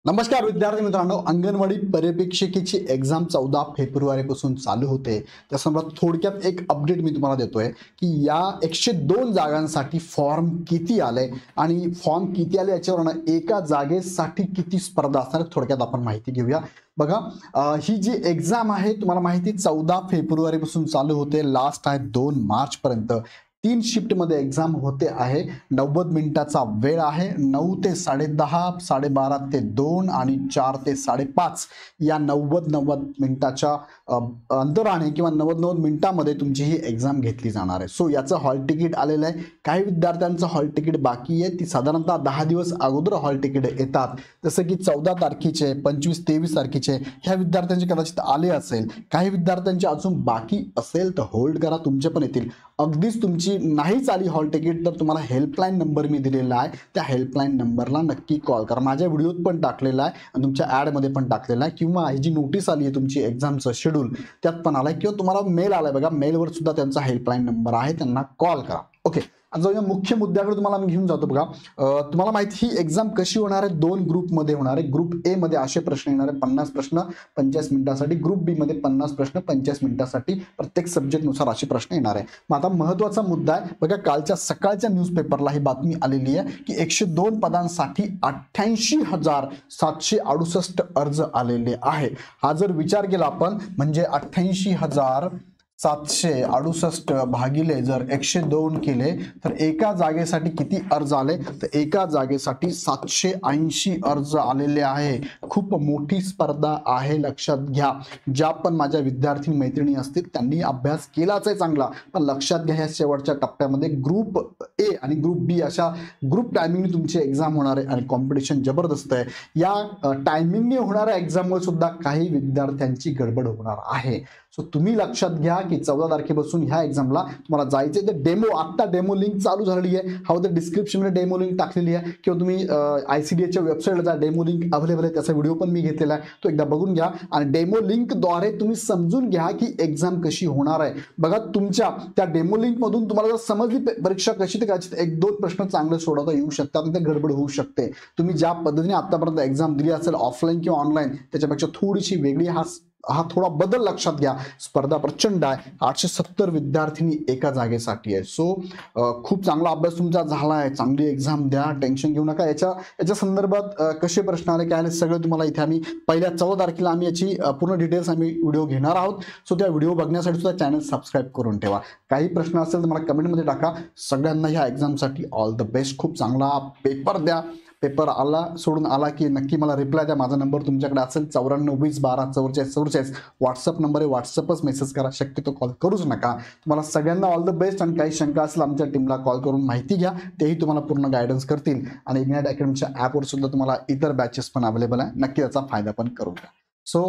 नमस्कार विद्यार्थी मित्रांनो, अंगणवाडी पर्यवेक्षिकेची एक्झाम 14 फेब्रुवारीपासून चालू होते. त्यासंदर्भात थोडक्यात एक अपडेट मी तुम्हाला देतोय की या 102 जागांसाठी फॉर्म किती आले आणि फॉर्म किती आले याच्यावरून एका जागेसाठी किती स्पर्धा असणार थोडक्यात आपण माहिती घेऊया. बघा, ही जी एक्झाम आहे तुम्हाला माहिती 14 फेब्रुवारीपासून चालू होते, लास्ट आहे 2 मार्च पर्यंत. 3 शिफ्टमध्ये एक्झाम होते आहे. 90 मिनिटाचा वेळ आहे. 9 ते 10:30, 12:30 ते 2 आणि 4 ते 5:30 या 90 मिनिटाच्या अंतराने किंवा 90 मिनिटामध्ये तुमची ही एक्झाम घेतली जाणार आहे. सो याचं हॉल तिकीट आलेलं आहे. काही विद्यार्थ्यांचं हॉल तिकीट बाकी आहे. ती साधारणतः 10 दिवस अगोदर हॉल तिकीट येतात. जसं की 14 तारखेचे, 25, 23 तारखेचे ह्या विद्यार्थ्यांचे कदाचित आले असेल. काही विद्यार्थ्यांचे अजून बाकी असेल तर होल्ड करा, तुमचे पण येतील. अगदीच तुमची नाहीच आली हॉल तिकीट तर तुम्हाला हेल्पलाईन नंबर मी दिलेला आहे. त्या हेल्पलाईन नंबरला नक्की कॉल करा. माझ्या व्हिडिओत पण टाकलेला आहे आणि तुमच्या ॲडमध्ये पण टाकलेला आहे, किंवा ही जी नोटीस आली आहे तुमची एक्झामचं शेड्यूल त्यात पण आलाय, किंवा तुम्हाला मेल आलाय बघा, मेलवर सुद्धा त्यांचा हेल्पलाईन नंबर आहे, त्यांना कॉल करा. ओके, आता या मुख्य मुद्द्याकडे तुम्हाला मी घेऊन जातो. बघा, तुम्हाला माहिती ही एक्झाम कशी होणार आहे, 2 ग्रुपमध्ये होणार आहे. ग्रुप ए मध्ये असे प्रश्न येणार आहे, 50 प्रश्न 50 मिनिटासाठी. ग्रुप बी मध्ये 50 प्रश्न 50 मिनिटासाठी. प्रत्येक सब्जेक्टनुसार असे प्रश्न येणार आहे. मग आता महत्त्वाचा मुद्दा आहे बघा, कालच्या सकाळच्या न्यूजपेपरला ही बातमी आलेली आहे की 102 पदांसाठी 88,768 अर्ज आलेले आहे. हा जर विचार केला आपण म्हणजे 88,768 भागिले जर 102 केले तर एका जागेसाठी किती अर्ज आले, तर एका जागेसाठी 780 अर्ज आलेले आहे. खूप मोठी स्पर्धा आहे, लक्षात घ्या. ज्या पण माझ्या विद्यार्थी मैत्रिणी असतील त्यांनी अभ्यास केलाच आहे चांगला, पण लक्षात घ्या ह्या शेवटच्या टप्प्यामध्ये ग्रुप ए आणि ग्रुप बी अशा ग्रुप टायमिंगने तुमची एक्झाम होणार आहे आणि कॉम्पिटिशन जबरदस्त आहे. या टायमिंगने होणाऱ्या एक्झाममुळे सुद्धा काही विद्यार्थ्यांची गडबड होणार आहे. सो तुम्ही लक्षात घ्या की 14 तारखेपासून ह्या एक्झामला तुम्हाला जायचे तर डेमो, आत्ता डेमो लिंक चालू झालेली आहे. हा तर डिस्क्रिप्शनमध्ये डेमो लिंक टाकलेली आहे, किंवा तुम्ही ICDSच्या वेबसाईटला जा, डेमो लिंक अवेलेबल आहे. त्याचा व्हिडिओ पण मी घेतलेला आहे, तो एकदा बघून घ्या. आणि डेमो लिंकद्वारे तुम्ही समजून घ्या की एक्झाम कशी होणार आहे. बघा, तुमच्या त्या डेमो लिंकमधून तुम्हाला जर समजली परीक्षा कशी, तर कदाचित 1-2 प्रश्न चांगले सोडवता येऊ शकतात आणि ते गडबड होऊ शकते. तुम्ही ज्या पद्धतीने आतापर्यंत एक्झाम दिली असेल ऑफलाईन किंवा ऑनलाईन, त्याच्यापेक्षा थोडीशी वेगळी हा थोडा बदल लक्षात घ्या. स्पर्धा प्रचंड आहे. 870 विद्यार्थी एका जागेसाठी आहे. सो खूप चांगला अभ्यास तुमचा झाला आहे. चांगली एक्झाम द्या, टेन्शन घेऊ नका. याच्या संदर्भात कसे प्रश्न आले, काय आले, सगळं तुम्हाला इथे आम्ही पहिल्या 14 तारखेला आम्ही याची पूर्ण डिटेल्स आम्ही व्हिडिओ घेणार आहोत. सो त्या व्हिडिओ बघण्यासाठी सुद्धा चॅनल सबस्क्राईब करून ठेवा. काही प्रश्न असेल तर मला कमेंटमध्ये टाका. सगळ्यांना ह्या एक्झामसाठी ऑल द बेस्ट. खूप चांगला पेपर द्या. पेपर सोडून आला की नक्की मला रिप्लाय द्या. माझा नंबर तुमच्याकडे असेल 94 20 12 44 44. व्हॉट्सअप नंबर आहे, व्हॉट्सअपच मेसेज करा, शक्यतो कॉल करूच नका. तुम्हाला सगळ्यांना ऑल द बेस्ट. आणि काही शंका असेल आमच्या टीमला कॉल करून माहिती घ्या, तेही तुम्हाला पूर्ण गायडन्स करतील. आणि इग्नाइट अकॅडमीच्या ॲपवर सुद्धा तुम्हाला इतर बॅचेस पण अवेलेबल आहे, नक्की त्याचा फायदा पण करून घ्या. सो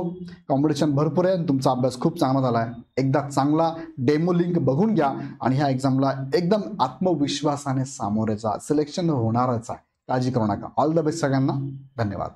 कॉम्पिटिशन भरपूर आहे, तुमचा अभ्यास खूप चांगला झाला आहे. एकदा चांगला डेमो लिंक बघून घ्या आणि ह्या एक्झामला एकदम आत्मविश्वासाने सामोरे जा. सिलेक्शन होणारच आहे, काळजी करू नका. ऑल द बेस्ट सगळ्यांना. धन्यवाद.